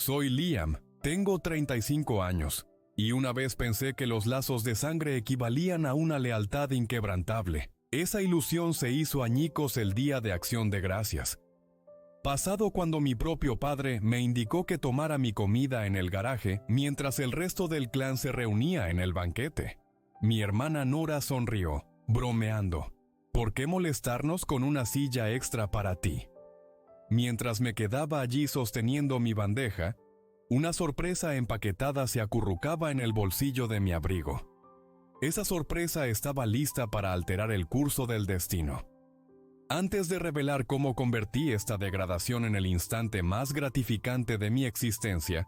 Soy Liam, tengo 35 años, y una vez pensé que los lazos de sangre equivalían a una lealtad inquebrantable. Esa ilusión se hizo añicos el día de Acción de Gracias. Pasado cuando mi propio padre me indicó que tomara mi comida en el garaje mientras el resto del clan se reunía en el banquete. Mi hermana Nora sonrió, bromeando. ¿Por qué molestarnos con una silla extra para ti? Mientras me quedaba allí sosteniendo mi bandeja, una sorpresa empaquetada se acurrucaba en el bolsillo de mi abrigo. Esa sorpresa estaba lista para alterar el curso del destino. Antes de revelar cómo convertí esta degradación en el instante más gratificante de mi existencia,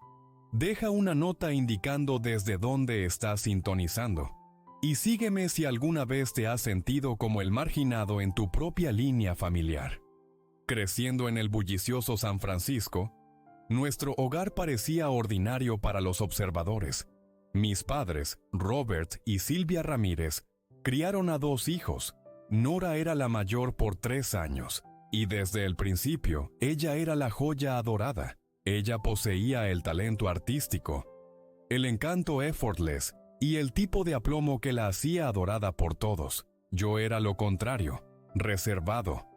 deja una nota indicando desde dónde estás sintonizando. Y sígueme si alguna vez te has sentido como el marginado en tu propia línea familiar. Creciendo en el bullicioso San Francisco, nuestro hogar parecía ordinario para los observadores. Mis padres, Robert y Silvia Ramírez, criaron a 2 hijos. Nora era la mayor por 3 años, y desde el principio, ella era la joya adorada. Ella poseía el talento artístico, el encanto effortless y el tipo de aplomo que la hacía adorada por todos. Yo era lo contrario, reservado,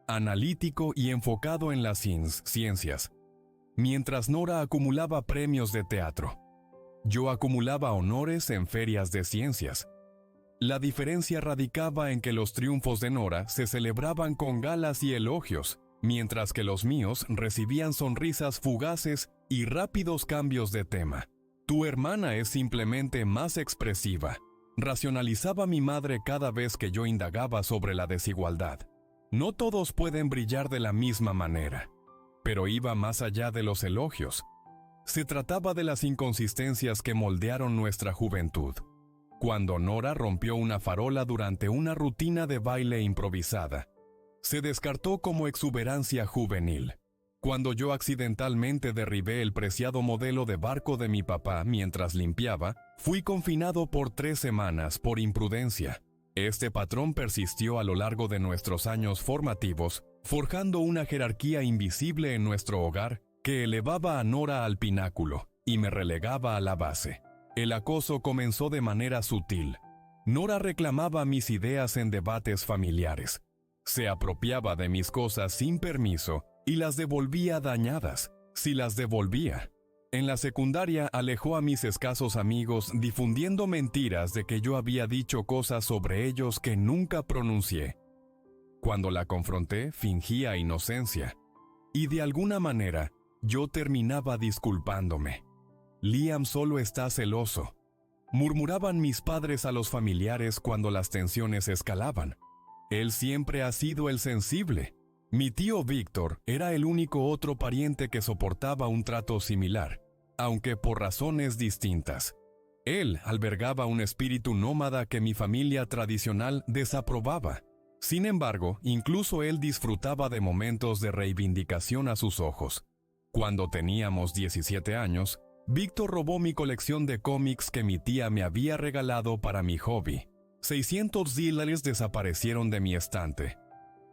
analítico y enfocado en las ciencias. Mientras Nora acumulaba premios de teatro, yo acumulaba honores en ferias de ciencias. La diferencia radicaba en que los triunfos de Nora se celebraban con galas y elogios, mientras que los míos recibían sonrisas fugaces y rápidos cambios de tema. Tu hermana es simplemente más expresiva, racionalizaba mi madre cada vez que yo indagaba sobre la desigualdad. No todos pueden brillar de la misma manera, pero iba más allá de los elogios. Se trataba de las inconsistencias que moldearon nuestra juventud. Cuando Nora rompió una farola durante una rutina de baile improvisada, se descartó como exuberancia juvenil. Cuando yo accidentalmente derribé el preciado modelo de barco de mi papá mientras limpiaba, fui confinado por 3 semanas por imprudencia. Este patrón persistió a lo largo de nuestros años formativos, forjando una jerarquía invisible en nuestro hogar que elevaba a Nora al pináculo y me relegaba a la base. El acoso comenzó de manera sutil. Nora reclamaba mis ideas en debates familiares. Se apropiaba de mis cosas sin permiso y las devolvía dañadas, si las devolvía. En la secundaria alejó a mis escasos amigos difundiendo mentiras de que yo había dicho cosas sobre ellos que nunca pronuncié. Cuando la confronté, fingía inocencia. Y de alguna manera, yo terminaba disculpándome. Liam solo está celoso, murmuraban mis padres a los familiares cuando las tensiones escalaban. Él siempre ha sido el sensible. Mi tío Víctor era el único otro pariente que soportaba un trato similar, aunque por razones distintas. Él albergaba un espíritu nómada que mi familia tradicional desaprobaba. Sin embargo, incluso él disfrutaba de momentos de reivindicación a sus ojos. Cuando teníamos 17 años, Víctor robó mi colección de cómics que mi tía me había regalado para mi hobby. $600 desaparecieron de mi estante.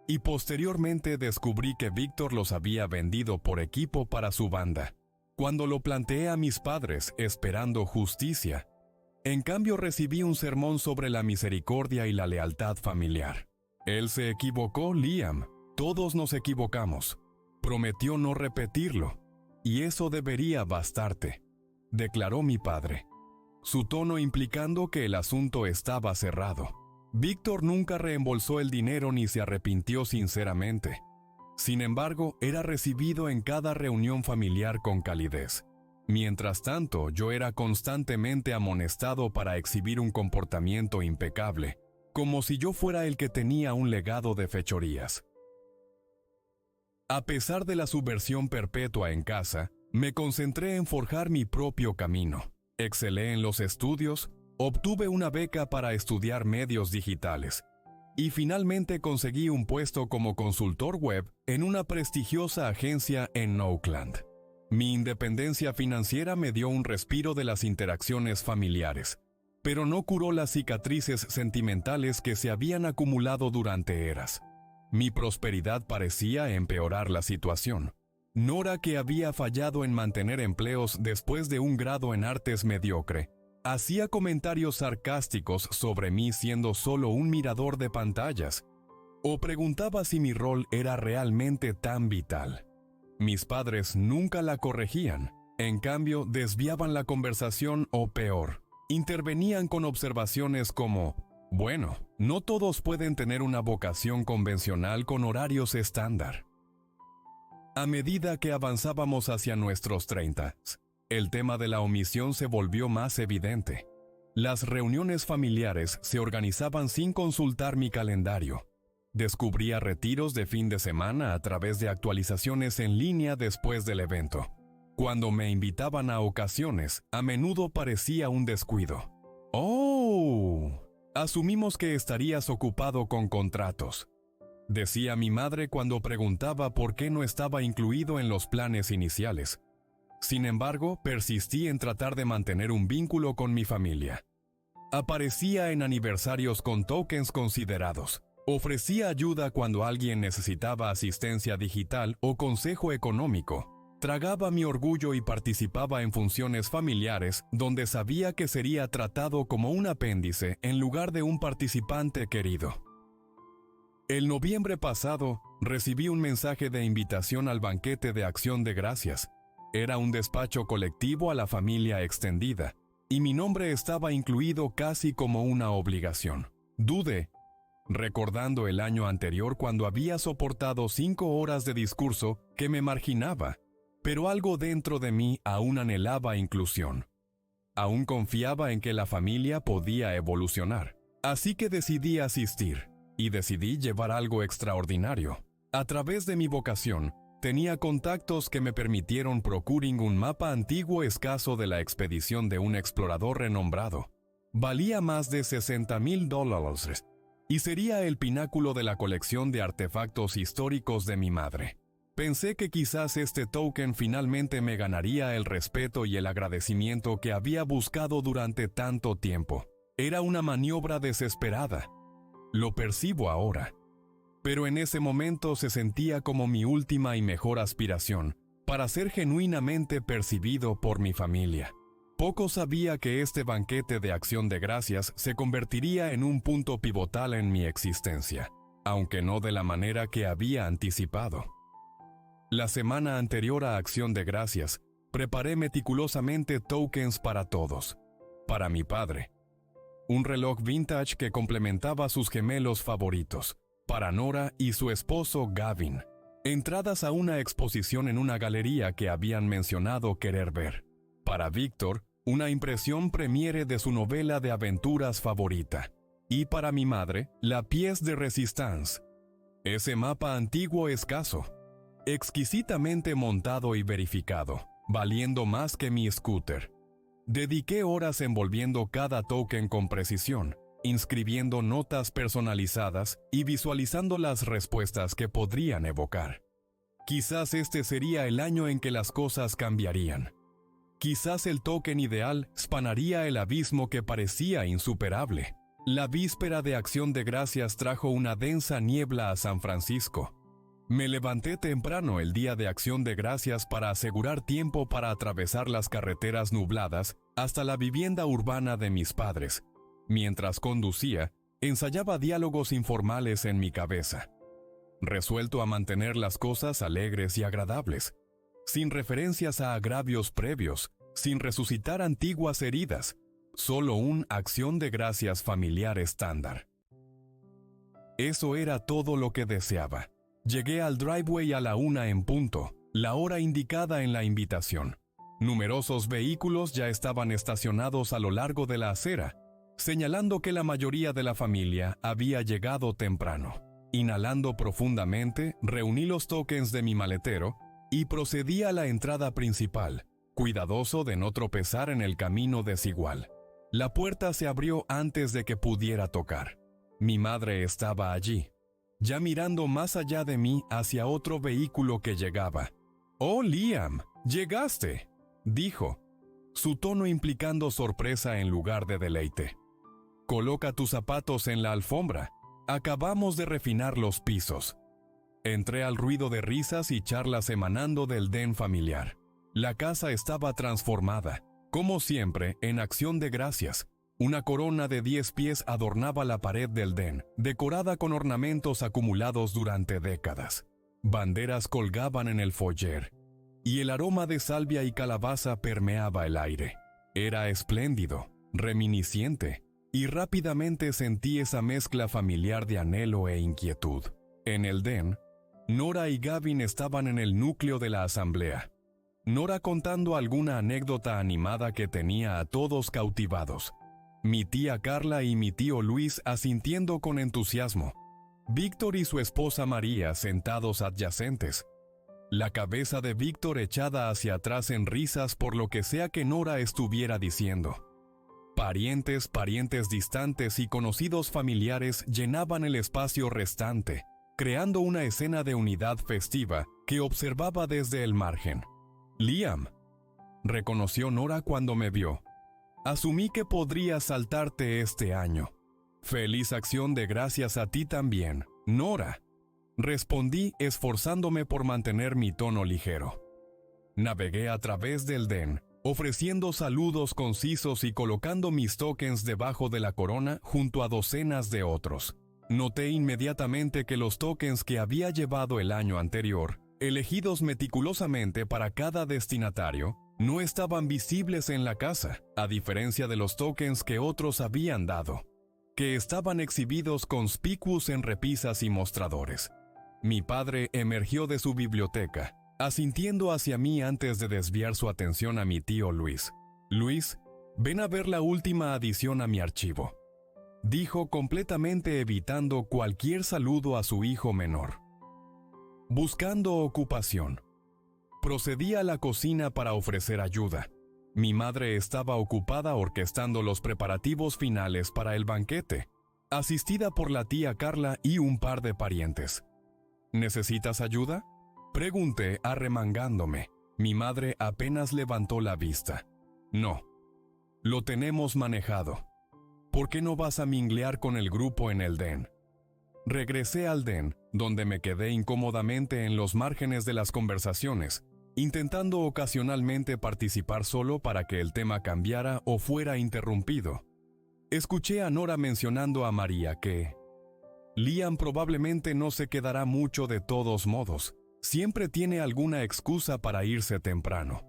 Y posteriormente descubrí que Víctor los había vendido por equipo para su banda. Cuando lo planteé a mis padres, esperando justicia, en cambio recibí un sermón sobre la misericordia y la lealtad familiar. Él se equivocó, Liam. Todos nos equivocamos. Prometió no repetirlo. Y eso debería bastarte, declaró mi padre, su tono implicando que el asunto estaba cerrado. Víctor nunca reembolsó el dinero ni se arrepintió sinceramente. Sin embargo, era recibido en cada reunión familiar con calidez. Mientras tanto, yo era constantemente amonestado para exhibir un comportamiento impecable, como si yo fuera el que tenía un legado de fechorías. A pesar de la subversión perpetua en casa, me concentré en forjar mi propio camino. Excelé en los estudios, obtuve una beca para estudiar medios digitales y finalmente conseguí un puesto como consultor web en una prestigiosa agencia en Oakland. Mi independencia financiera me dio un respiro de las interacciones familiares, pero no curó las cicatrices sentimentales que se habían acumulado durante eras. Mi prosperidad parecía empeorar la situación. Nora, que había fallado en mantener empleos después de un grado en artes mediocre, hacía comentarios sarcásticos sobre mí siendo solo un mirador de pantallas, o preguntaba si mi rol era realmente tan vital. Mis padres nunca la corregían, en cambio desviaban la conversación o peor, intervenían con observaciones como: bueno, no todos pueden tener una vocación convencional con horarios estándar. A medida que avanzábamos hacia nuestros 30, el tema de la omisión se volvió más evidente. Las reuniones familiares se organizaban sin consultar mi calendario. Descubría retiros de fin de semana a través de actualizaciones en línea después del evento. Cuando me invitaban a ocasiones, a menudo parecía un descuido. ¡Oh! Asumimos que estarías ocupado con contratos, decía mi madre cuando preguntaba por qué no estaba incluido en los planes iniciales. Sin embargo, persistí en tratar de mantener un vínculo con mi familia. Aparecía en aniversarios con tokens considerados. Ofrecía ayuda cuando alguien necesitaba asistencia digital o consejo económico. Tragaba mi orgullo y participaba en funciones familiares donde sabía que sería tratado como un apéndice en lugar de un participante querido. El noviembre pasado, recibí un mensaje de invitación al banquete de Acción de Gracias. Era un despacho colectivo a la familia extendida, y mi nombre estaba incluido casi como una obligación. Dudé, recordando el año anterior cuando había soportado 5 horas de discurso que me marginaba, pero algo dentro de mí aún anhelaba inclusión. Aún confiaba en que la familia podía evolucionar. Así que decidí asistir, y decidí llevar algo extraordinario. A través de mi vocación, tenía contactos que me permitieron procurar un mapa antiguo escaso de la expedición de un explorador renombrado. Valía más de $60,000 y sería el pináculo de la colección de artefactos históricos de mi madre. Pensé que quizás este token finalmente me ganaría el respeto y el agradecimiento que había buscado durante tanto tiempo. Era una maniobra desesperada. Lo percibo ahora. Pero en ese momento se sentía como mi última y mejor aspiración para ser genuinamente percibido por mi familia. Poco sabía que este banquete de Acción de Gracias se convertiría en un punto pivotal en mi existencia, aunque no de la manera que había anticipado. La semana anterior a Acción de Gracias, preparé meticulosamente tokens para todos. Para mi padre, un reloj vintage que complementaba sus gemelos favoritos. Para Nora y su esposo Gavin, entradas a una exposición en una galería que habían mencionado querer ver. Para Víctor, una impresión premiere de su novela de aventuras favorita. Y para mi madre, la pièce de résistance. Ese mapa antiguo escaso, exquisitamente montado y verificado, valiendo más que mi scooter. Dediqué horas envolviendo cada token con precisión, inscribiendo notas personalizadas y visualizando las respuestas que podrían evocar. Quizás este sería el año en que las cosas cambiarían. Quizás el token ideal spanaría el abismo que parecía insuperable. La víspera de Acción de Gracias trajo una densa niebla a San Francisco. Me levanté temprano el día de Acción de Gracias para asegurar tiempo para atravesar las carreteras nubladas hasta la vivienda urbana de mis padres. Mientras conducía, ensayaba diálogos informales en mi cabeza, resuelto a mantener las cosas alegres y agradables, sin referencias a agravios previos, sin resucitar antiguas heridas, solo un Acción de Gracias familiar estándar. Eso era todo lo que deseaba. Llegué al driveway a la 1 en punto, la hora indicada en la invitación. Numerosos vehículos ya estaban estacionados a lo largo de la acera, señalando que la mayoría de la familia había llegado temprano. Inhalando profundamente, reuní los tokens de mi maletero y procedí a la entrada principal, cuidadoso de no tropezar en el camino desigual. La puerta se abrió antes de que pudiera tocar. Mi madre estaba allí, ya mirando más allá de mí hacia otro vehículo que llegaba. «Oh, Liam, llegaste», dijo, su tono implicando sorpresa en lugar de deleite. «Coloca tus zapatos en la alfombra. Acabamos de refinar los pisos». Entré al ruido de risas y charlas emanando del den familiar. La casa estaba transformada, como siempre, en acción de gracias. Una corona de 10 pies adornaba la pared del den, decorada con ornamentos acumulados durante décadas. Banderas colgaban en el foyer, y el aroma de salvia y calabaza permeaba el aire. Era espléndido, reminiscente, y rápidamente sentí esa mezcla familiar de anhelo e inquietud. En el den, Nora y Gavin estaban en el núcleo de la asamblea. Nora contando alguna anécdota animada que tenía a todos cautivados. Mi tía Carla y mi tío Luis asintiendo con entusiasmo. Víctor y su esposa María sentados adyacentes. La cabeza de Víctor echada hacia atrás en risas por lo que sea que Nora estuviera diciendo. Parientes distantes y conocidos familiares llenaban el espacio restante, creando una escena de unidad festiva que observaba desde el margen. «Liam», reconoció Nora cuando me vio. «Asumí que podría saltarte este año». «Feliz acción de gracias a ti también, Nora», respondí esforzándome por mantener mi tono ligero. Navegué a través del den, ofreciendo saludos concisos y colocando mis tokens debajo de la corona junto a docenas de otros. Noté inmediatamente que los tokens que había llevado el año anterior, elegidos meticulosamente para cada destinatario, no estaban visibles en la casa, a diferencia de los tokens que otros habían dado, que estaban exhibidos conspicuos en repisas y mostradores. Mi padre emergió de su biblioteca, asintiendo hacia mí antes de desviar su atención a mi tío Luis. «Luis, ven a ver la última adición a mi archivo», dijo completamente evitando cualquier saludo a su hijo menor. Buscando ocupación. Procedí a la cocina para ofrecer ayuda. Mi madre estaba ocupada orquestando los preparativos finales para el banquete, asistida por la tía Carla y un par de parientes. «¿Necesitas ayuda?», pregunté arremangándome. Mi madre apenas levantó la vista. «No. Lo tenemos manejado. ¿Por qué no vas a minglear con el grupo en el den?». Regresé al den, donde me quedé incómodamente en los márgenes de las conversaciones, intentando ocasionalmente participar solo para que el tema cambiara o fuera interrumpido. Escuché a Nora mencionando a María que «Liam probablemente no se quedará mucho de todos modos. Siempre tiene alguna excusa para irse temprano».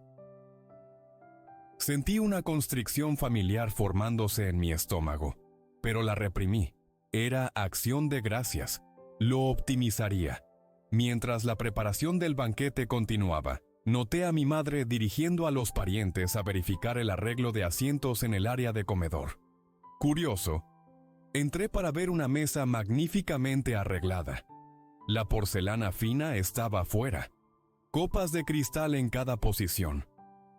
Sentí una constricción familiar formándose en mi estómago, pero la reprimí. Era acción de gracias. Lo optimizaría. Mientras la preparación del banquete continuaba, noté a mi madre dirigiendo a los parientes a verificar el arreglo de asientos en el área de comedor. Curioso, entré para ver una mesa magníficamente arreglada. La porcelana fina estaba afuera. Copas de cristal en cada posición.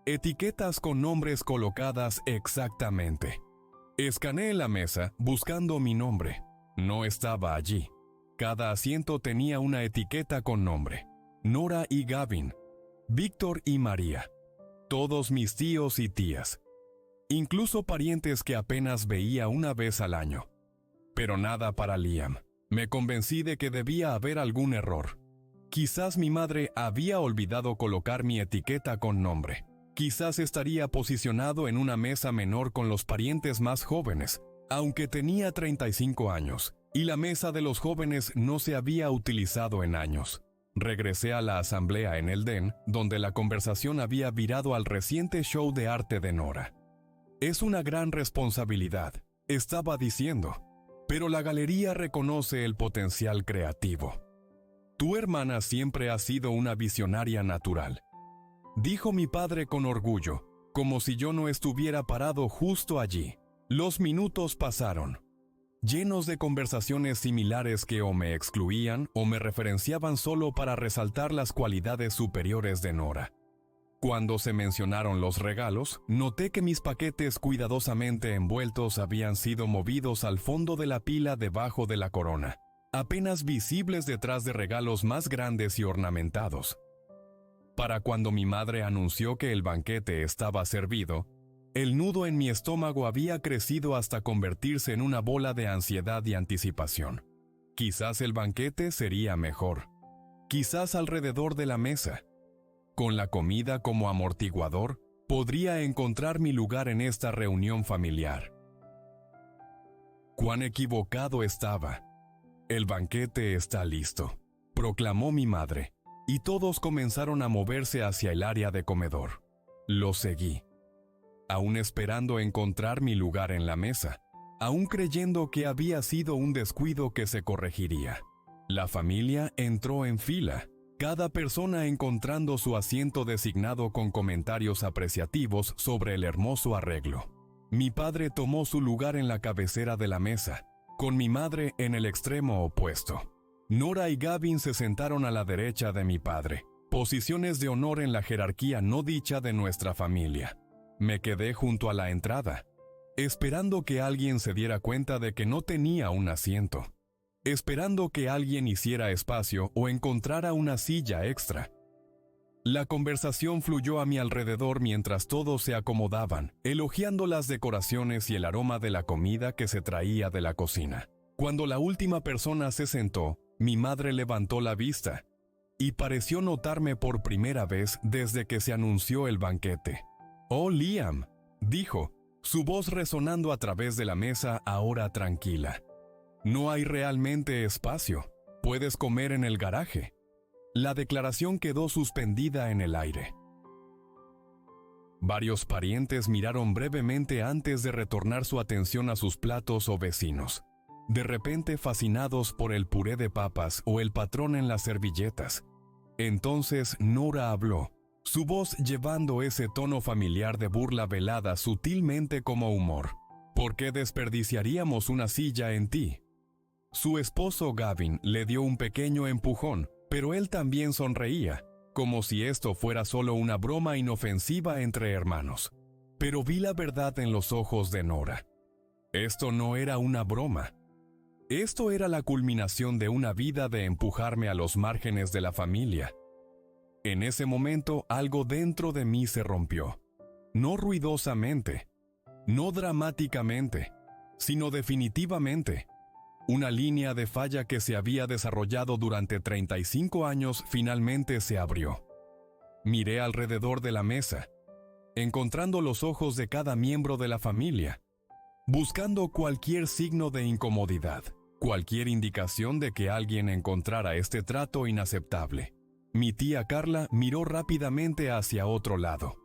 Etiquetas con nombres colocadas exactamente. Escaneé la mesa buscando mi nombre. No estaba allí. Cada asiento tenía una etiqueta con nombre. Nora y Gavin, Víctor y María. Todos mis tíos y tías. Incluso parientes que apenas veía una vez al año. Pero nada para Liam. Me convencí de que debía haber algún error. Quizás mi madre había olvidado colocar mi etiqueta con nombre. Quizás estaría posicionado en una mesa menor con los parientes más jóvenes, aunque tenía 35 años, y la mesa de los jóvenes no se había utilizado en años. Regresé a la asamblea en el den, donde la conversación había virado al reciente show de arte de Nora. «Es una gran responsabilidad», estaba diciendo, «pero la galería reconoce el potencial creativo. Tu hermana siempre ha sido una visionaria natural», dijo mi padre con orgullo, como si yo no estuviera parado justo allí. Los minutos pasaron, llenos de conversaciones similares que o me excluían o me referenciaban solo para resaltar las cualidades superiores de Nora. Cuando se mencionaron los regalos, noté que mis paquetes cuidadosamente envueltos habían sido movidos al fondo de la pila debajo de la corona, apenas visibles detrás de regalos más grandes y ornamentados. Para cuando mi madre anunció que el banquete estaba servido, el nudo en mi estómago había crecido hasta convertirse en una bola de ansiedad y anticipación. Quizás el banquete sería mejor. quizás alrededor de la mesa. Con la comida como amortiguador, podría encontrar mi lugar en esta reunión familiar. Cuán equivocado estaba. El banquete está listo, proclamó mi madre, y todos comenzaron a moverse hacia el área de comedor. Lo seguí, aún esperando encontrar mi lugar en la mesa, aún creyendo que había sido un descuido que se corregiría. La familia entró en fila, cada persona encontrando su asiento designado con comentarios apreciativos sobre el hermoso arreglo. Mi padre tomó su lugar en la cabecera de la mesa, con mi madre en el extremo opuesto. Nora y Gavin se sentaron a la derecha de mi padre, posiciones de honor en la jerarquía no dicha de nuestra familia. Me quedé junto a la entrada, esperando que alguien se diera cuenta de que no tenía un asiento, esperando que alguien hiciera espacio o encontrara una silla extra. La conversación fluyó a mi alrededor mientras todos se acomodaban, elogiando las decoraciones y el aroma de la comida que se traía de la cocina. Cuando la última persona se sentó, mi madre levantó la vista y pareció notarme por primera vez desde que se anunció el banquete. «Oh, Liam», dijo, su voz resonando a través de la mesa ahora tranquila. «No hay realmente espacio. Puedes comer en el garaje». La declaración quedó suspendida en el aire. Varios parientes miraron brevemente antes de retornar su atención a sus platos o vecinos, de repente fascinados por el puré de papas o el patrón en las servilletas. Entonces Nora habló, su voz llevando ese tono familiar de burla velada sutilmente como humor. «¿Por qué desperdiciaríamos una silla en ti?» Su esposo Gavin le dio un pequeño empujón, pero él también sonreía, como si esto fuera solo una broma inofensiva entre hermanos. Pero vi la verdad en los ojos de Nora. Esto no era una broma. Esto era la culminación de una vida de empujarme a los márgenes de la familia. En ese momento algo dentro de mí se rompió. No ruidosamente, no dramáticamente, sino definitivamente. Una línea de falla que se había desarrollado durante 35 años finalmente se abrió. Miré alrededor de la mesa, encontrando los ojos de cada miembro de la familia, buscando cualquier signo de incomodidad, cualquier indicación de que alguien encontrara este trato inaceptable. Mi tía Carla miró rápidamente hacia otro lado.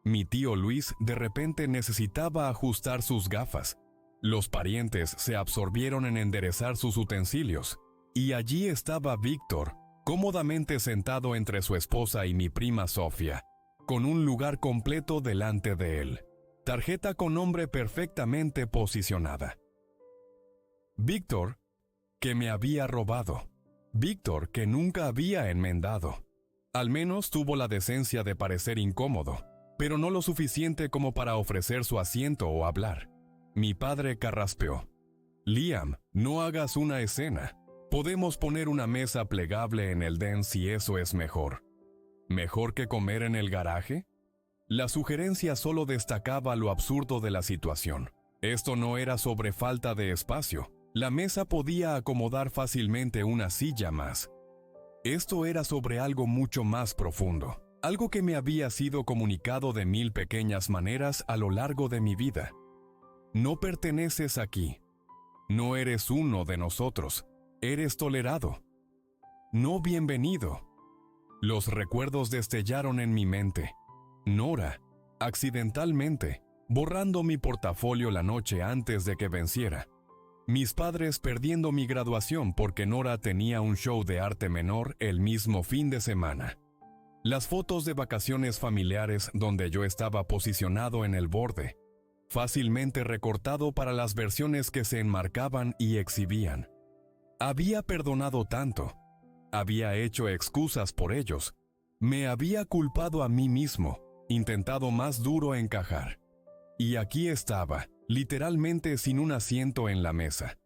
Mi tío Luis de repente necesitaba ajustar sus gafas. Los parientes se absorbieron en enderezar sus utensilios, y allí estaba Víctor, cómodamente sentado entre su esposa y mi prima Sofía, con un lugar completo delante de él, tarjeta con nombre perfectamente posicionada. Víctor, que me había robado. Víctor, que nunca había enmendado. Al menos tuvo la decencia de parecer incómodo, pero no lo suficiente como para ofrecer su asiento o hablar. Mi padre carraspeó. «Liam, no hagas una escena. Podemos poner una mesa plegable en el den si eso es mejor». ¿Mejor que comer en el garaje? La sugerencia solo destacaba lo absurdo de la situación. Esto no era sobre falta de espacio. La mesa podía acomodar fácilmente una silla más. Esto era sobre algo mucho más profundo. Algo que me había sido comunicado de 1000 pequeñas maneras a lo largo de mi vida. No perteneces aquí. No eres uno de nosotros. Eres tolerado. No bienvenido. Los recuerdos destellaron en mi mente. Nora, accidentalmente, borrando mi portafolio la noche antes de que venciera. Mis padres perdiendo mi graduación porque Nora tenía un show de arte menor el mismo fin de semana. Las fotos de vacaciones familiares donde yo estaba posicionado en el borde, fácilmente recortado para las versiones que se enmarcaban y exhibían. Había perdonado tanto, había hecho excusas por ellos, me había culpado a mí mismo, intentado más duro encajar. Y aquí estaba, literalmente sin un asiento en la mesa,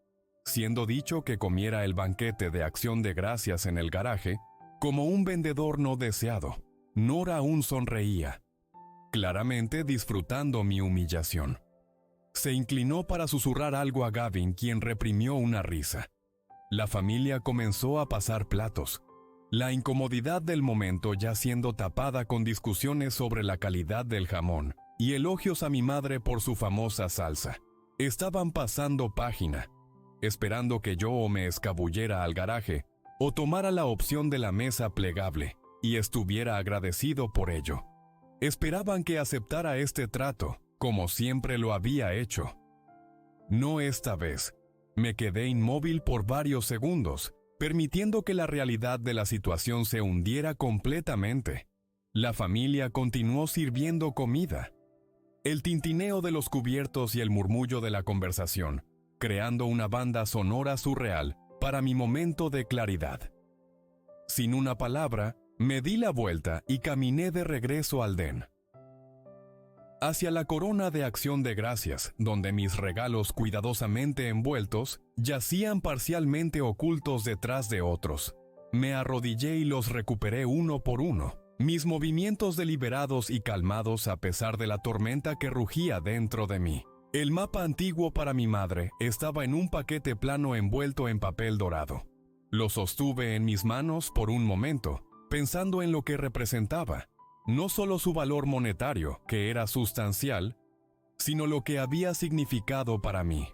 siendo dicho que comiera el banquete de acción de gracias en el garaje, como un vendedor no deseado. Nora aún sonreía, claramente disfrutando mi humillación. Se inclinó para susurrar algo a Gavin, quien reprimió una risa. La familia comenzó a pasar platos. La incomodidad del momento ya siendo tapada con discusiones sobre la calidad del jamón y elogios a mi madre por su famosa salsa. Estaban pasando página, esperando que yo o me escabullera al garaje o tomara la opción de la mesa plegable y estuviera agradecido por ello. Esperaban que aceptara este trato, como siempre lo había hecho. No esta vez. Me quedé inmóvil por varios segundos, permitiendo que la realidad de la situación se hundiera completamente. La familia continuó sirviendo comida. El tintineo de los cubiertos y el murmullo de la conversación, creando una banda sonora surreal para mi momento de claridad. Sin una palabra, me di la vuelta y caminé de regreso al den. Hacia la corona de acción de gracias, donde mis regalos cuidadosamente envueltos yacían parcialmente ocultos detrás de otros. Me arrodillé y los recuperé uno por uno, mis movimientos deliberados y calmados a pesar de la tormenta que rugía dentro de mí. El mapa antiguo para mi madre estaba en un paquete plano envuelto en papel dorado. Lo sostuve en mis manos por un momento, pensando en lo que representaba. No solo su valor monetario, que era sustancial, sino lo que había significado para mí.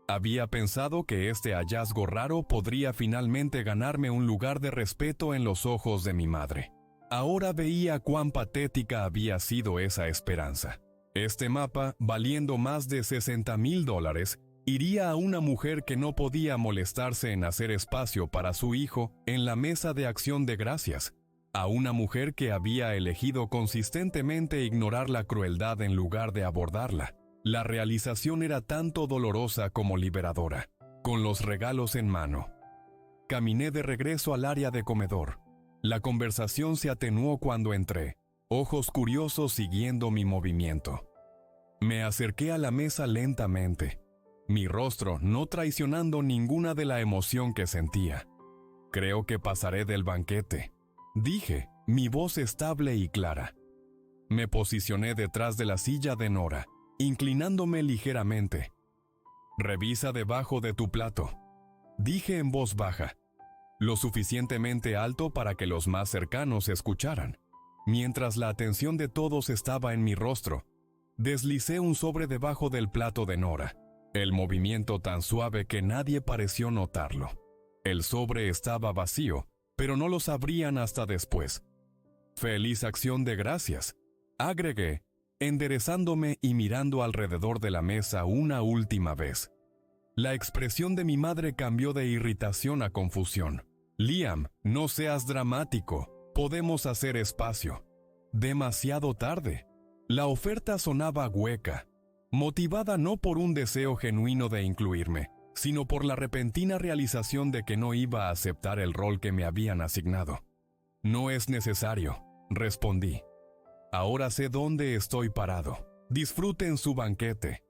Había pensado que este hallazgo raro podría finalmente ganarme un lugar de respeto en los ojos de mi madre. Ahora veía cuán patética había sido esa esperanza. Este mapa, valiendo más de $60,000, iría a una mujer que no podía molestarse en hacer espacio para su hijo en la mesa de acción de gracias. A una mujer que había elegido consistentemente ignorar la crueldad en lugar de abordarla. La realización era tanto dolorosa como liberadora. Con los regalos en mano, caminé de regreso al área de comedor. La conversación se atenuó cuando entré, ojos curiosos siguiendo mi movimiento. Me acerqué a la mesa lentamente, mi rostro no traicionando ninguna de la emoción que sentía. Creo que pasaré del banquete, dije, mi voz estable y clara. Me posicioné detrás de la silla de Nora, inclinándome ligeramente. Revisa debajo de tu plato, dije en voz baja, lo suficientemente alto para que los más cercanos escucharan. Mientras la atención de todos estaba en mi rostro, deslicé un sobre debajo del plato de Nora, el movimiento tan suave que nadie pareció notarlo. El sobre estaba vacío, pero no lo sabrían hasta después. «Feliz acción de gracias», agregué, enderezándome y mirando alrededor de la mesa una última vez. La expresión de mi madre cambió de irritación a confusión. «Liam, no seas dramático. Podemos hacer espacio». Demasiado tarde. La oferta sonaba hueca, motivada no por un deseo genuino de incluirme, sino por la repentina realización de que no iba a aceptar el rol que me habían asignado. «No es necesario», respondí. «Ahora sé dónde estoy parado. Disfruten su banquete».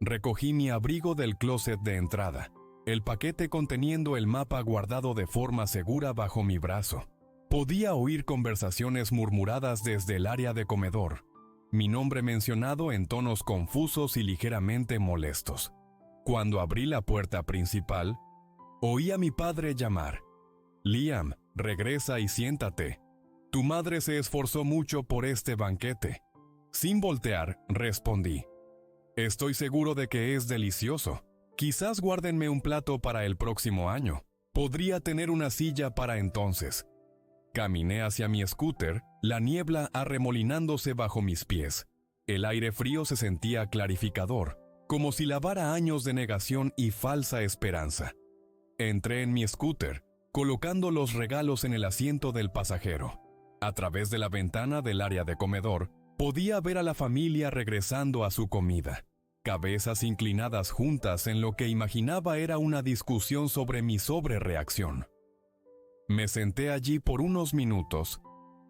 Recogí mi abrigo del closet de entrada, el paquete conteniendo el mapa guardado de forma segura bajo mi brazo. Podía oír conversaciones murmuradas desde el área de comedor, mi nombre mencionado en tonos confusos y ligeramente molestos. Cuando abrí la puerta principal, oí a mi padre llamar: «Liam, regresa y siéntate. Tu madre se esforzó mucho por este banquete». Sin voltear, respondí: «Estoy seguro de que es delicioso. Quizás guárdenme un plato para el próximo año. Podría tener una silla para entonces». Caminé hacia mi scooter, la niebla arremolinándose bajo mis pies. El aire frío se sentía clarificador, como si lavara años de negación y falsa esperanza. Entré en mi scooter, colocando los regalos en el asiento del pasajero. A través de la ventana del área de comedor, podía ver a la familia regresando a su comida, cabezas inclinadas juntas en lo que imaginaba era una discusión sobre mi sobrereacción. Me senté allí por unos minutos,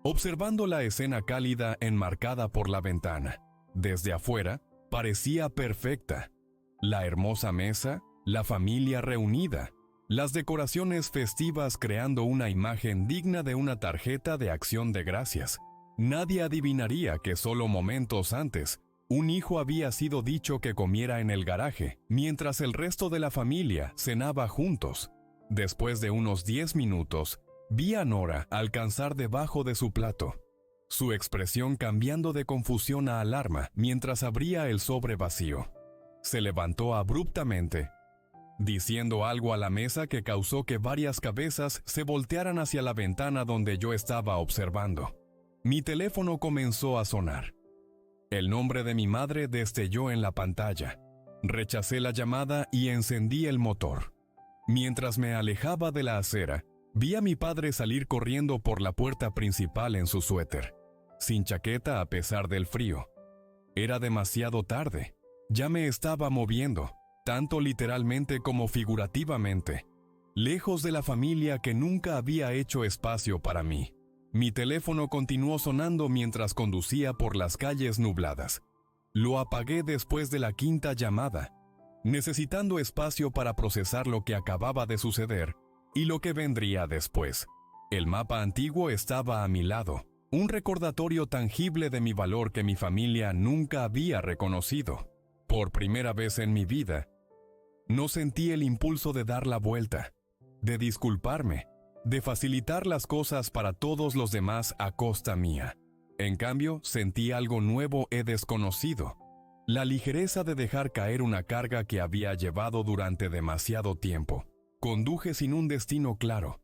observando la escena cálida enmarcada por la ventana. Desde afuera, parecía perfecta. La hermosa mesa, la familia reunida, las decoraciones festivas creando una imagen digna de una tarjeta de acción de gracias. Nadie adivinaría que solo momentos antes, un hijo había sido dicho que comiera en el garaje, mientras el resto de la familia cenaba juntos. Después de unos 10 minutos, Vi a Nora alcanzar debajo de su plato, su expresión cambiando de confusión a alarma mientras abría el sobre vacío. Se levantó abruptamente, diciendo algo a la mesa que causó que varias cabezas se voltearan hacia la ventana donde yo estaba observando. Mi teléfono comenzó a sonar. El nombre de mi madre destelló en la pantalla. Rechacé la llamada y encendí el motor. Mientras me alejaba de la acera, vi a mi padre salir corriendo por la puerta principal en su suéter, sin chaqueta a pesar del frío. Era demasiado tarde. Ya me estaba moviendo, tanto literalmente como figurativamente, lejos de la familia que nunca había hecho espacio para mí. Mi teléfono continuó sonando mientras conducía por las calles nubladas. Lo apagué después de la quinta llamada, necesitando espacio para procesar lo que acababa de suceder y lo que vendría después. El mapa antiguo estaba a mi lado, un recordatorio tangible de mi valor que mi familia nunca había reconocido. Por primera vez en mi vida, no sentí el impulso de dar la vuelta, de disculparme, de facilitar las cosas para todos los demás a costa mía. En cambio, sentí algo nuevo y desconocido, la ligereza de dejar caer una carga que había llevado durante demasiado tiempo. Conduje sin un destino claro,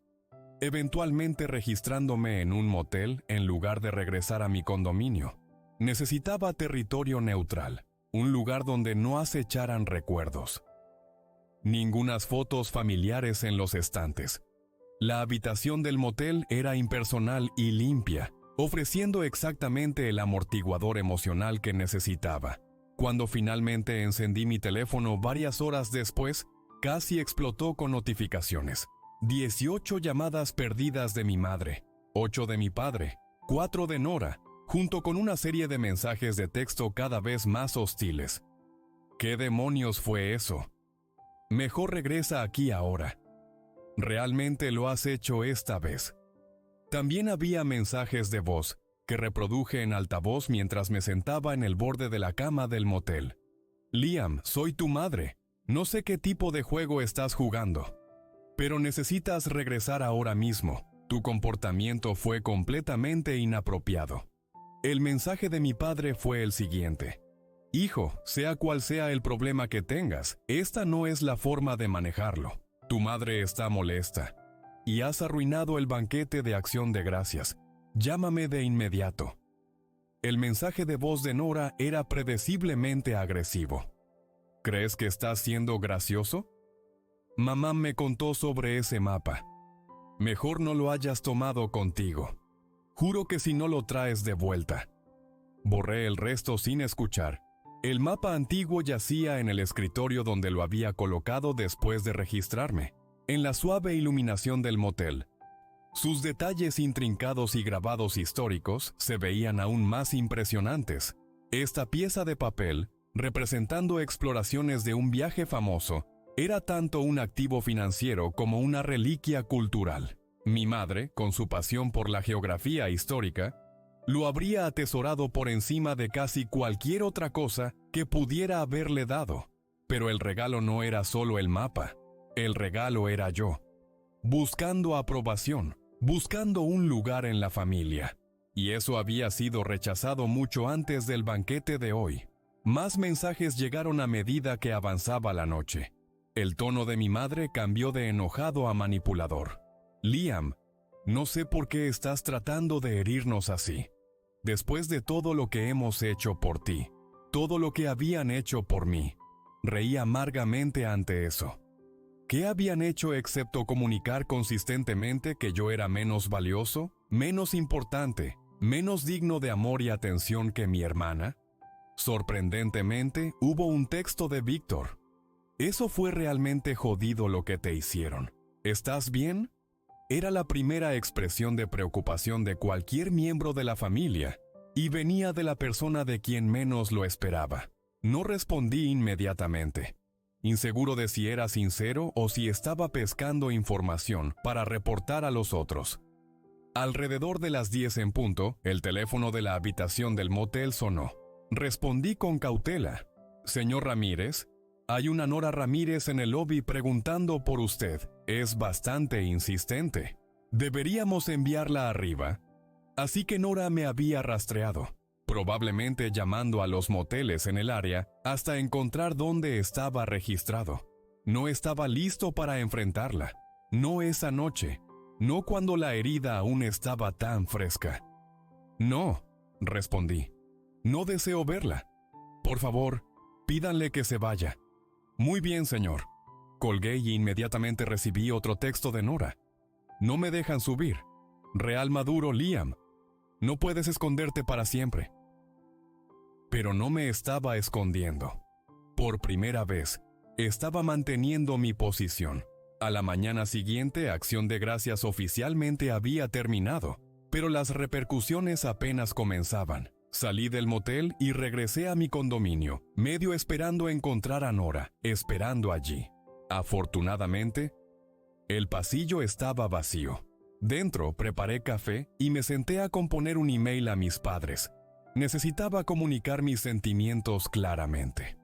eventualmente registrándome en un motel en lugar de regresar a mi condominio. Necesitaba territorio neutral, un lugar donde no acecharan recuerdos. Ningunas fotos familiares en los estantes. La habitación del motel era impersonal y limpia, ofreciendo exactamente el amortiguador emocional que necesitaba. Cuando finalmente encendí mi teléfono varias horas después, casi explotó con notificaciones. 18 llamadas perdidas de mi madre, 8 de mi padre, 4 de Nora, junto con una serie de mensajes de texto cada vez más hostiles. ¿Qué demonios fue eso? Mejor regresa aquí ahora. Realmente lo has hecho esta vez. También había mensajes de voz que reproduje en altavoz mientras me sentaba en el borde de la cama del motel. Liam, soy tu madre. No sé qué tipo de juego estás jugando, pero necesitas regresar ahora mismo. Tu comportamiento fue completamente inapropiado. El mensaje de mi padre fue el siguiente: hijo, sea cual sea el problema que tengas, esta no es la forma de manejarlo. Tu madre está molesta y has arruinado el banquete de Acción de Gracias. Llámame de inmediato. El mensaje de voz de Nora era predeciblemente agresivo. ¿Crees que estás siendo gracioso? Mamá me contó sobre ese mapa. Mejor no lo hayas tomado contigo. Juro que si no lo traes de vuelta. Borré el resto sin escuchar. El mapa antiguo yacía en el escritorio donde lo había colocado después de registrarme, en la suave iluminación del motel. Sus detalles intrincados y grabados históricos se veían aún más impresionantes. Esta pieza de papel, representando exploraciones de un viaje famoso, era tanto un activo financiero como una reliquia cultural. Mi madre, con su pasión por la geografía histórica, lo habría atesorado por encima de casi cualquier otra cosa que pudiera haberle dado. Pero el regalo no era solo el mapa, el regalo era yo, buscando aprobación, buscando un lugar en la familia. Y eso había sido rechazado mucho antes del banquete de hoy. Más mensajes llegaron a medida que avanzaba la noche. El tono de mi madre cambió de enojado a manipulador. Liam, no sé por qué estás tratando de herirnos así. Después de todo lo que hemos hecho por ti, todo lo que habían hecho por mí, reí amargamente ante eso. ¿Qué habían hecho excepto comunicar consistentemente que yo era menos valioso, menos importante, menos digno de amor y atención que mi hermana? Sorprendentemente, hubo un texto de Víctor. Eso fue realmente jodido lo que te hicieron. ¿Estás bien? Era la primera expresión de preocupación de cualquier miembro de la familia, y venía de la persona de quien menos lo esperaba. No respondí inmediatamente, inseguro de si era sincero o si estaba pescando información para reportar a los otros. Alrededor de las 10 en punto, el teléfono de la habitación del motel sonó. Respondí con cautela. Señor Ramírez, hay una Nora Ramírez en el lobby preguntando por usted. Es bastante insistente. Deberíamos enviarla arriba. Así que Nora me había rastreado, probablemente llamando a los moteles en el área hasta encontrar dónde estaba registrado. No estaba listo para enfrentarla. No esa noche. No cuando la herida aún estaba tan fresca. No, respondí. No deseo verla. Por favor, pídanle que se vaya. Muy bien, señor. Colgué y inmediatamente recibí otro texto de Nora. No me dejan subir. Real Maduro, Liam. No puedes esconderte para siempre. Pero no me estaba escondiendo. Por primera vez, estaba manteniendo mi posición. A la mañana siguiente, Acción de Gracias oficialmente había terminado, pero las repercusiones apenas comenzaban. Salí del motel y regresé a mi condominio, medio esperando encontrar a Nora, esperando allí. Afortunadamente, el pasillo estaba vacío. Dentro preparé café y me senté a componer un email a mis padres. Necesitaba comunicar mis sentimientos claramente,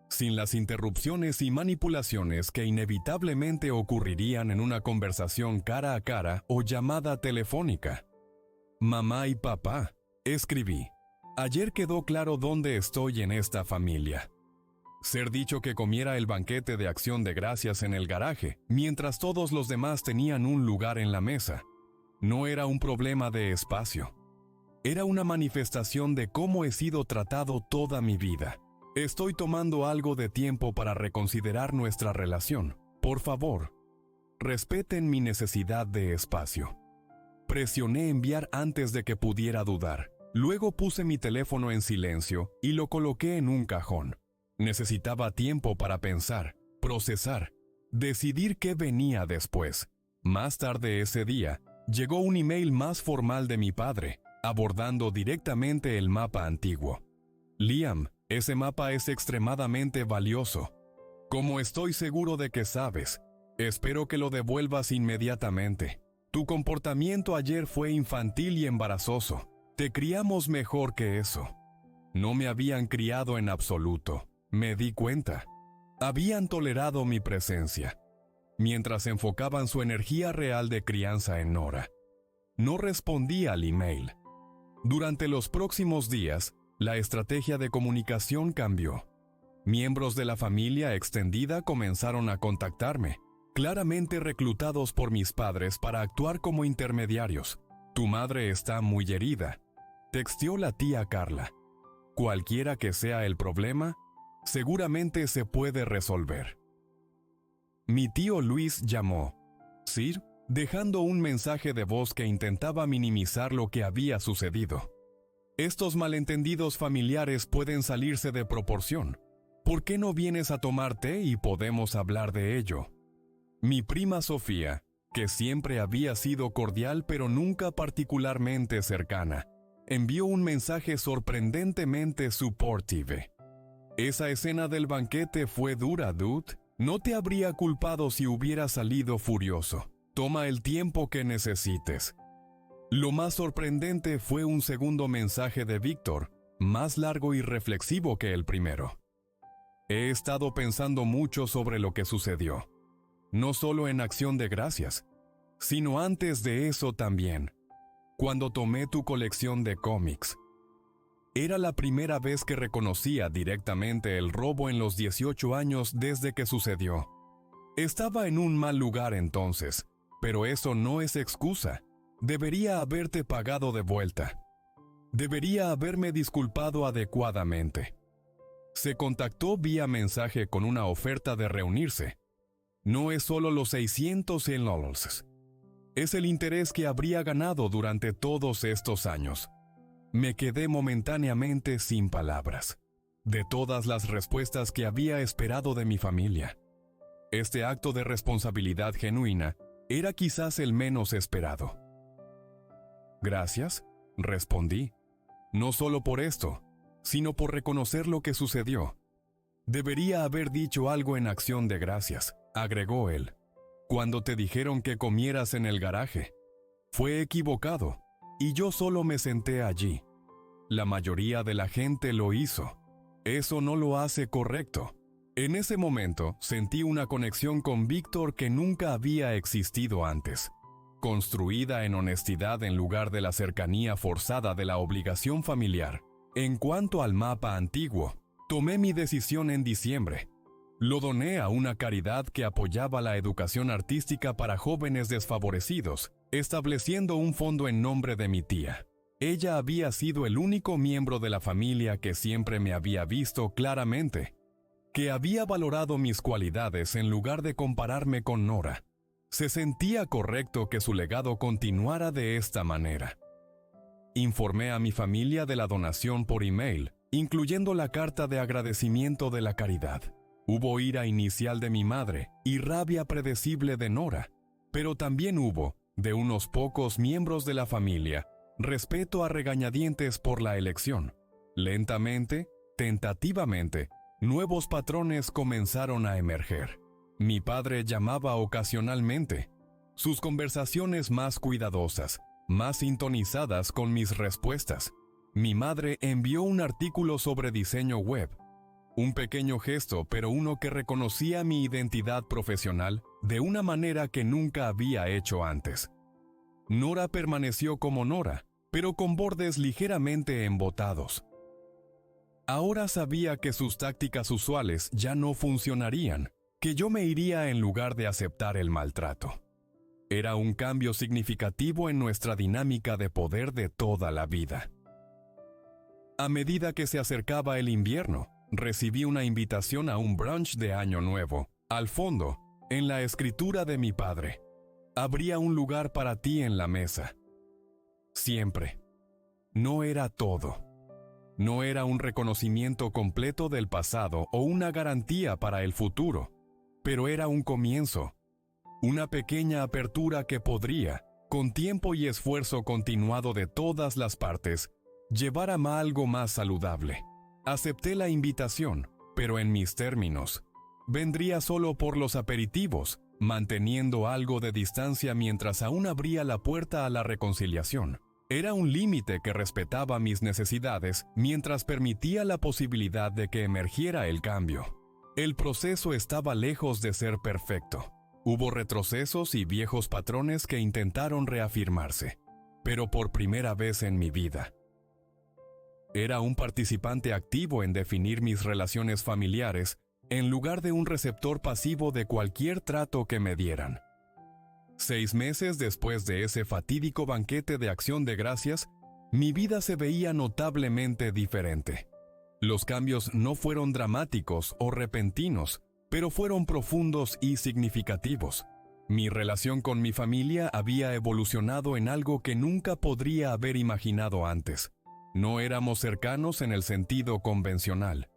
sin las interrupciones y manipulaciones que inevitablemente ocurrirían en una conversación cara a cara o llamada telefónica. Mamá y papá, escribí. Ayer quedó claro dónde estoy en esta familia. Ser dicho que comiera el banquete de Acción de Gracias en el garaje, mientras todos los demás tenían un lugar en la mesa. No era un problema de espacio. Era una manifestación de cómo he sido tratado toda mi vida. Estoy tomando algo de tiempo para reconsiderar nuestra relación. Por favor, respeten mi necesidad de espacio. Presioné enviar antes de que pudiera dudar. Luego puse mi teléfono en silencio y lo coloqué en un cajón. Necesitaba tiempo para pensar, procesar, decidir qué venía después. Más tarde ese día, llegó un email más formal de mi padre, abordando directamente el mapa antiguo. Liam, ese mapa es extremadamente valioso. Como estoy seguro de que sabes, espero que lo devuelvas inmediatamente. Tu comportamiento ayer fue infantil y embarazoso. Te criamos mejor que eso. No me habían criado en absoluto. Me di cuenta. Habían tolerado mi presencia, mientras enfocaban su energía real de crianza en Nora. No respondí al email. Durante los próximos días, la estrategia de comunicación cambió. Miembros de la familia extendida comenzaron a contactarme, claramente reclutados por mis padres para actuar como intermediarios. Tu madre está muy herida, texteó la tía Carla. Cualquiera que sea el problema, seguramente se puede resolver. Mi tío Luis llamó, Sir, dejando un mensaje de voz que intentaba minimizar lo que había sucedido. Estos malentendidos familiares pueden salirse de proporción. ¿Por qué no vienes a tomar té y podemos hablar de ello? Mi prima Sofía, que siempre había sido cordial pero nunca particularmente cercana, envió un mensaje sorprendentemente supportive. Esa escena del banquete fue dura, dude. No te habría culpado si hubiera salido furioso. Toma el tiempo que necesites. Lo más sorprendente fue un segundo mensaje de Víctor, más largo y reflexivo que el primero. He estado pensando mucho sobre lo que sucedió. No solo en Acción de Gracias, sino antes de eso también. Cuando tomé tu colección de cómics. Era la primera vez que reconocía directamente el robo en los 18 años desde que sucedió. Estaba en un mal lugar entonces, pero eso no es excusa. Debería haberte pagado de vuelta. Debería haberme disculpado adecuadamente. Se contactó vía mensaje con una oferta de reunirse. No es solo los $600. Es el interés que habría ganado durante todos estos años. Me quedé momentáneamente sin palabras, de todas las respuestas que había esperado de mi familia. Este acto de responsabilidad genuina era quizás el menos esperado. Gracias, respondí, no solo por esto, sino por reconocer lo que sucedió. Debería haber dicho algo en Acción de Gracias, agregó él, cuando te dijeron que comieras en el garaje. Fue equivocado. Y yo solo me senté allí. La mayoría de la gente lo hizo. Eso no lo hace correcto. En ese momento sentí una conexión con Víctor que nunca había existido antes. construida en honestidad en lugar de la cercanía forzada de la obligación familiar. En cuanto al mapa antiguo, tomé mi decisión en diciembre. Lo doné a una caridad que apoyaba la educación artística para jóvenes desfavorecidos, estableciendo un fondo en nombre de mi tía. Ella había sido el único miembro de la familia que siempre me había visto claramente, que había valorado mis cualidades en lugar de compararme con Nora. Se sentía correcto que su legado continuara de esta manera. Informé a mi familia de la donación por email, incluyendo la carta de agradecimiento de la caridad. Hubo ira inicial de mi madre y rabia predecible de Nora, pero también hubo, de unos pocos miembros de la familia, respeto a regañadientes por la elección. Lentamente, tentativamente, nuevos patrones comenzaron a emerger. Mi padre llamaba ocasionalmente. Sus conversaciones más cuidadosas, más sintonizadas con mis respuestas. Mi madre envió un artículo sobre diseño web. Un pequeño gesto, pero uno que reconocía mi identidad profesional de una manera que nunca había hecho antes. Nora permaneció como Nora, pero con bordes ligeramente embotados. Ahora sabía que sus tácticas usuales ya no funcionarían, que yo me iría en lugar de aceptar el maltrato. Era un cambio significativo en nuestra dinámica de poder de toda la vida. A medida que se acercaba el invierno, recibí una invitación a un brunch de Año Nuevo. Al fondo, en la escritura de mi padre, habría un lugar para ti en la mesa. Siempre. No era todo. No era un reconocimiento completo del pasado o una garantía para el futuro, pero era un comienzo. Una pequeña apertura que podría, con tiempo y esfuerzo continuado de todas las partes, llevar a algo más saludable. Acepté la invitación, pero en mis términos. Vendría solo por los aperitivos, manteniendo algo de distancia mientras aún abría la puerta a la reconciliación. Era un límite que respetaba mis necesidades mientras permitía la posibilidad de que emergiera el cambio. El proceso estaba lejos de ser perfecto. Hubo retrocesos y viejos patrones que intentaron reafirmarse, pero por primera vez en mi vida. Era un participante activo en definir mis relaciones familiares en lugar de un receptor pasivo de cualquier trato que me dieran. 6 meses después de ese fatídico banquete de Acción de Gracias, mi vida se veía notablemente diferente. Los cambios no fueron dramáticos o repentinos, pero fueron profundos y significativos. Mi relación con mi familia había evolucionado en algo que nunca podría haber imaginado antes. No éramos cercanos en el sentido convencional,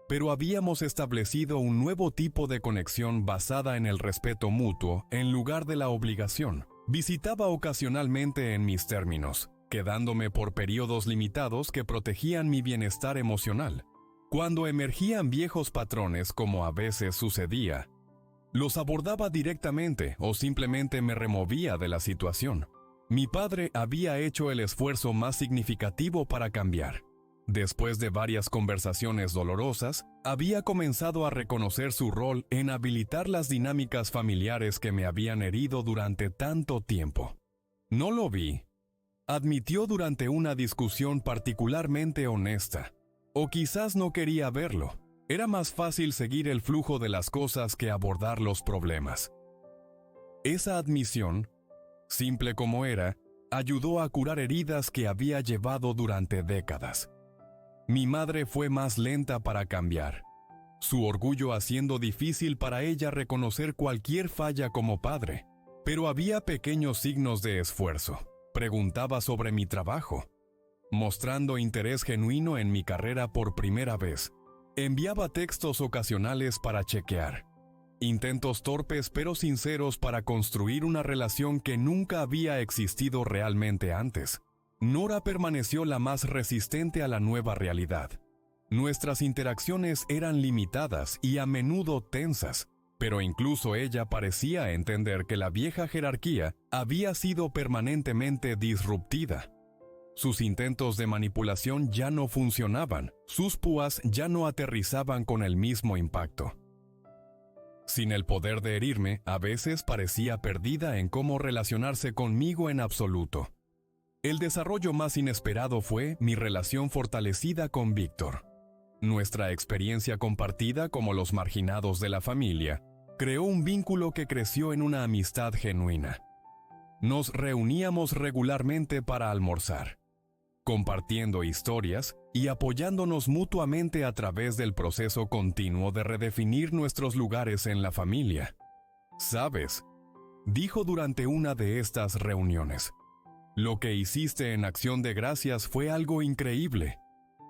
pero habíamos establecido un nuevo tipo de conexión basada en el respeto mutuo en lugar de la obligación. Visitaba ocasionalmente en mis términos, quedándome por periodos limitados que protegían mi bienestar emocional. Cuando emergían viejos patrones, como a veces sucedía, los abordaba directamente o simplemente me removía de la situación. Mi padre había hecho el esfuerzo más significativo para cambiar. Después de varias conversaciones dolorosas, había comenzado a reconocer su rol en habilitar las dinámicas familiares que me habían herido durante tanto tiempo. No lo vi, admitió durante una discusión particularmente honesta. O quizás no quería verlo. Era más fácil seguir el flujo de las cosas que abordar los problemas. Esa admisión, simple como era, ayudó a curar heridas que había llevado durante décadas. Mi madre fue más lenta para cambiar, su orgullo haciendo difícil para ella reconocer cualquier falla como padre, pero había pequeños signos de esfuerzo. Preguntaba sobre mi trabajo, mostrando interés genuino en mi carrera por primera vez. Enviaba textos ocasionales para chequear. Intentos torpes pero sinceros para construir una relación que nunca había existido realmente antes. Nora permaneció la más resistente a la nueva realidad. Nuestras interacciones eran limitadas y a menudo tensas, pero incluso ella parecía entender que la vieja jerarquía había sido permanentemente disruptida. Sus intentos de manipulación ya no funcionaban, sus púas ya no aterrizaban con el mismo impacto. Sin el poder de herirme, a veces parecía perdida en cómo relacionarse conmigo en absoluto. El desarrollo más inesperado fue mi relación fortalecida con Víctor. Nuestra experiencia compartida como los marginados de la familia creó un vínculo que creció en una amistad genuina. Nos reuníamos regularmente para almorzar, compartiendo historias y apoyándonos mutuamente a través del proceso continuo de redefinir nuestros lugares en la familia. ¿Sabes?, dijo durante una de estas reuniones, lo que hiciste en Acción de Gracias fue algo increíble.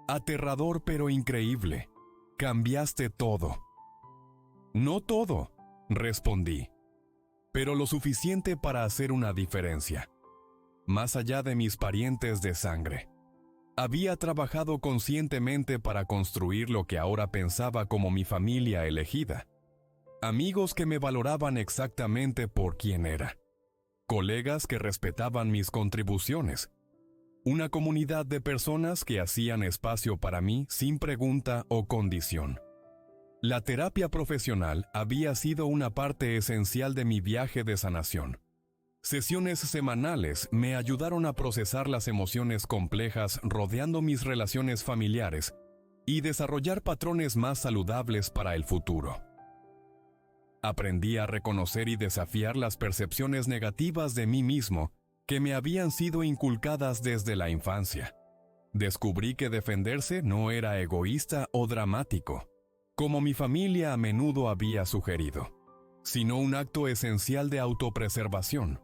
Aterrador pero increíble. Cambiaste todo. No todo, respondí, pero lo suficiente para hacer una diferencia. Más allá de mis parientes de sangre. Había trabajado conscientemente para construir lo que ahora pensaba como mi familia elegida. Amigos que me valoraban exactamente por quien era. Colegas que respetaban mis contribuciones. Una comunidad de personas que hacían espacio para mí sin pregunta o condición. La terapia profesional había sido una parte esencial de mi viaje de sanación. Sesiones semanales me ayudaron a procesar las emociones complejas rodeando mis relaciones familiares y desarrollar patrones más saludables para el futuro. Aprendí a reconocer y desafiar las percepciones negativas de mí mismo que me habían sido inculcadas desde la infancia. Descubrí que defenderse no era egoísta o dramático, como mi familia a menudo había sugerido, sino un acto esencial de autopreservación.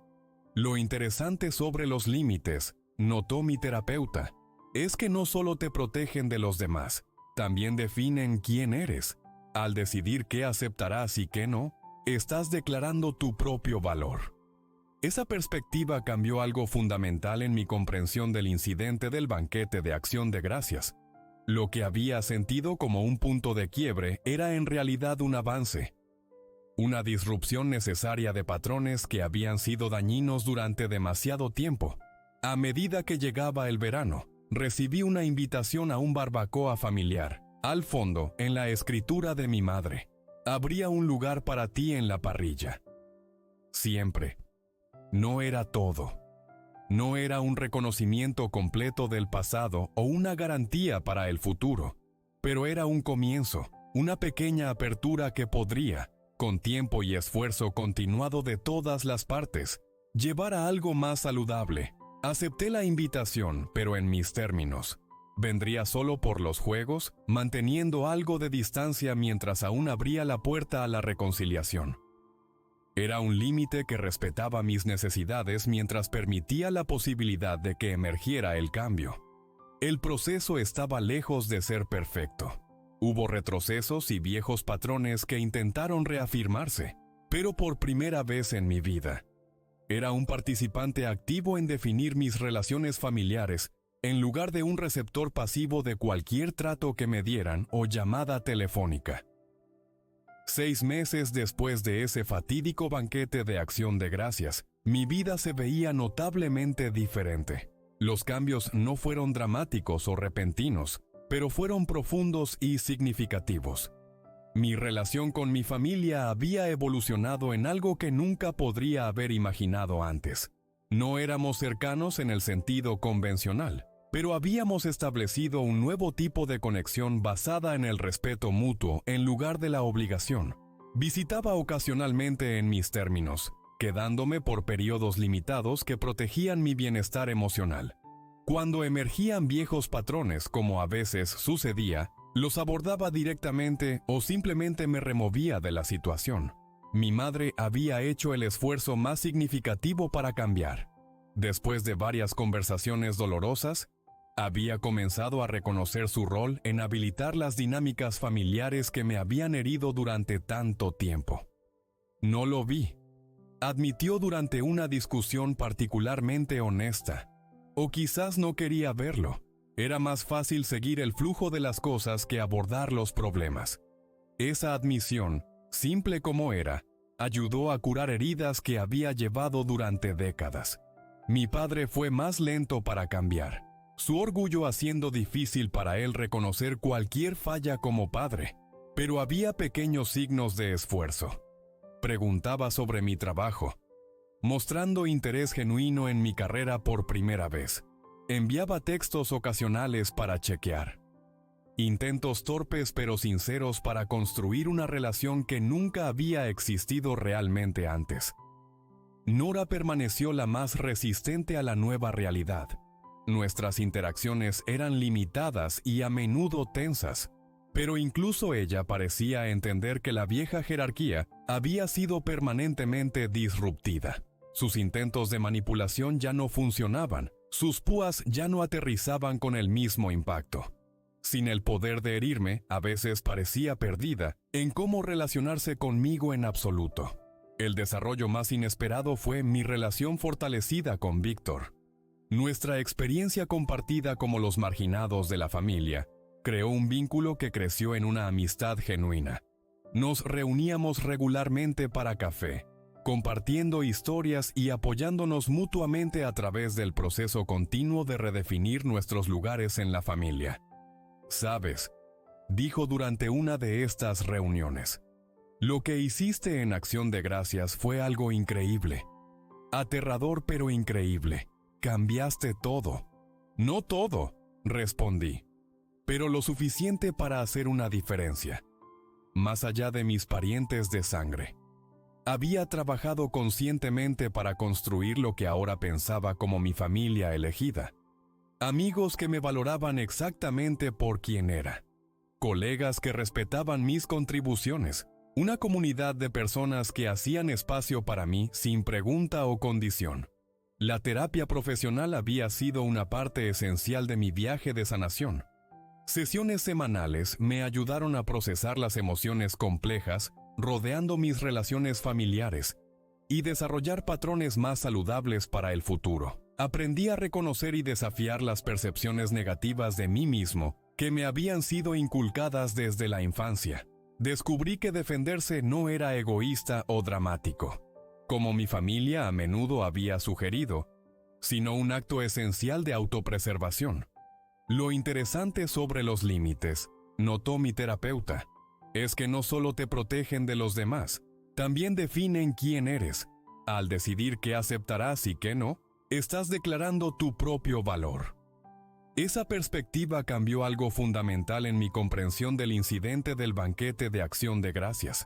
Lo interesante sobre los límites, notó mi terapeuta, es que no solo te protegen de los demás, también definen quién eres. Al decidir qué aceptarás y qué no, estás declarando tu propio valor. Esa perspectiva cambió algo fundamental en mi comprensión del incidente del banquete de Acción de Gracias. Lo que había sentido como un punto de quiebre era en realidad un avance. Una disrupción necesaria de patrones que habían sido dañinos durante demasiado tiempo. A medida que llegaba el verano, recibí una invitación a un barbacoa familiar. Al fondo, en la escritura de mi madre, habría un lugar para ti en la parrilla. Siempre. No era todo. No era un reconocimiento completo del pasado o una garantía para el futuro, pero era un comienzo, una pequeña apertura que podría, con tiempo y esfuerzo continuado de todas las partes, llevar a algo más saludable. Acepté la invitación, pero en mis términos. Vendría solo por los juegos, manteniendo algo de distancia mientras aún abría la puerta a la reconciliación. Era un límite que respetaba mis necesidades mientras permitía la posibilidad de que emergiera el cambio. El proceso estaba lejos de ser perfecto. Hubo retrocesos y viejos patrones que intentaron reafirmarse, pero por primera vez en mi vida. Era un participante activo en definir mis relaciones familiares, en lugar de un receptor pasivo de cualquier trato que me dieran o llamada telefónica. 6 meses después de ese fatídico banquete de Acción de Gracias, mi vida se veía notablemente diferente. Los cambios no fueron dramáticos o repentinos, pero fueron profundos y significativos. Mi relación con mi familia había evolucionado en algo que nunca podría haber imaginado antes. No éramos cercanos en el sentido convencional, pero habíamos establecido un nuevo tipo de conexión basada en el respeto mutuo en lugar de la obligación. Visitaba ocasionalmente en mis términos, quedándome por periodos limitados que protegían mi bienestar emocional. Cuando emergían viejos patrones, como a veces sucedía, los abordaba directamente o simplemente me removía de la situación. Mi madre había hecho el esfuerzo más significativo para cambiar. Después de varias conversaciones dolorosas, había comenzado a reconocer su rol en habilitar las dinámicas familiares que me habían herido durante tanto tiempo. No lo vi, admitió durante una discusión particularmente honesta. O quizás no quería verlo. Era más fácil seguir el flujo de las cosas que abordar los problemas. Esa admisión, simple como era, ayudó a curar heridas que había llevado durante décadas. Mi padre fue más lento para cambiar, su orgullo haciendo difícil para él reconocer cualquier falla como padre. Pero había pequeños signos de esfuerzo. Preguntaba sobre mi trabajo, mostrando interés genuino en mi carrera por primera vez. Enviaba textos ocasionales para chequear. Intentos torpes pero sinceros para construir una relación que nunca había existido realmente antes. Nora permaneció la más resistente a la nueva realidad. Nuestras interacciones eran limitadas y a menudo tensas, pero incluso ella parecía entender que la vieja jerarquía había sido permanentemente disruptida. Sus intentos de manipulación ya no funcionaban, sus púas ya no aterrizaban con el mismo impacto. Sin el poder de herirme, a veces parecía perdida en cómo relacionarse conmigo en absoluto. El desarrollo más inesperado fue mi relación fortalecida con Víctor. Nuestra experiencia compartida como los marginados de la familia creó un vínculo que creció en una amistad genuina. Nos reuníamos regularmente para café, compartiendo historias y apoyándonos mutuamente a través del proceso continuo de redefinir nuestros lugares en la familia. «Sabes», dijo durante una de estas reuniones, «lo que hiciste en Acción de Gracias fue algo increíble. Aterrador pero increíble. Cambiaste todo». «No todo», respondí, «pero lo suficiente para hacer una diferencia. Más allá de mis parientes de sangre. Había trabajado conscientemente para construir lo que ahora pensaba como mi familia elegida. Amigos que me valoraban exactamente por quien era. Colegas que respetaban mis contribuciones. Una comunidad de personas que hacían espacio para mí sin pregunta o condición. La terapia profesional había sido una parte esencial de mi viaje de sanación. Sesiones semanales me ayudaron a procesar las emociones complejas rodeando mis relaciones familiares y desarrollar patrones más saludables para el futuro. Aprendí a reconocer y desafiar las percepciones negativas de mí mismo que me habían sido inculcadas desde la infancia. Descubrí que defenderse no era egoísta o dramático, como mi familia a menudo había sugerido, sino un acto esencial de autopreservación. Lo interesante sobre los límites, notó mi terapeuta, es que no solo te protegen de los demás, también definen quién eres. Al decidir qué aceptarás y qué no, estás declarando tu propio valor. Esa perspectiva cambió algo fundamental en mi comprensión del incidente del banquete de Acción de Gracias.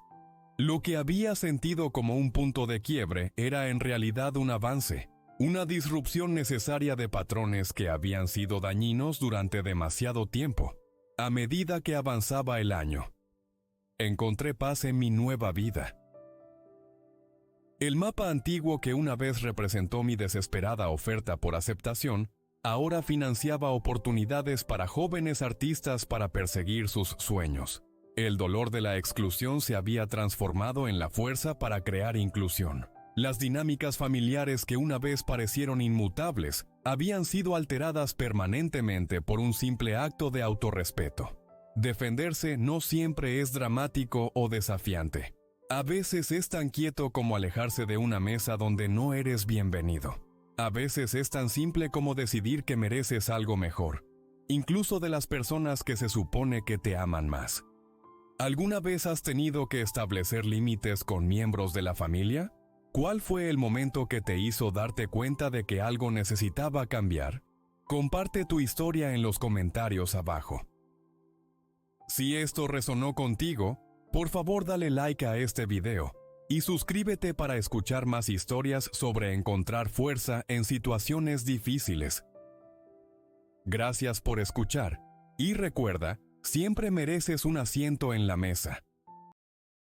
Lo que había sentido como un punto de quiebre era en realidad un avance, una disrupción necesaria de patrones que habían sido dañinos durante demasiado tiempo. A medida que avanzaba el año, encontré paz en mi nueva vida. El mapa antiguo que una vez representó mi desesperada oferta por aceptación, ahora financiaba oportunidades para jóvenes artistas para perseguir sus sueños. El dolor de la exclusión se había transformado en la fuerza para crear inclusión. Las dinámicas familiares que una vez parecieron inmutables habían sido alteradas permanentemente por un simple acto de autorrespeto. Defenderse no siempre es dramático o desafiante. A veces es tan quieto como alejarse de una mesa donde no eres bienvenido. A veces es tan simple como decidir que mereces algo mejor, incluso de las personas que se supone que te aman más. ¿Alguna vez has tenido que establecer límites con miembros de la familia? ¿Cuál fue el momento que te hizo darte cuenta de que algo necesitaba cambiar? Comparte tu historia en los comentarios abajo. Si esto resonó contigo, por favor dale like a este video y suscríbete para escuchar más historias sobre encontrar fuerza en situaciones difíciles. Gracias por escuchar y recuerda, siempre mereces un asiento en la mesa.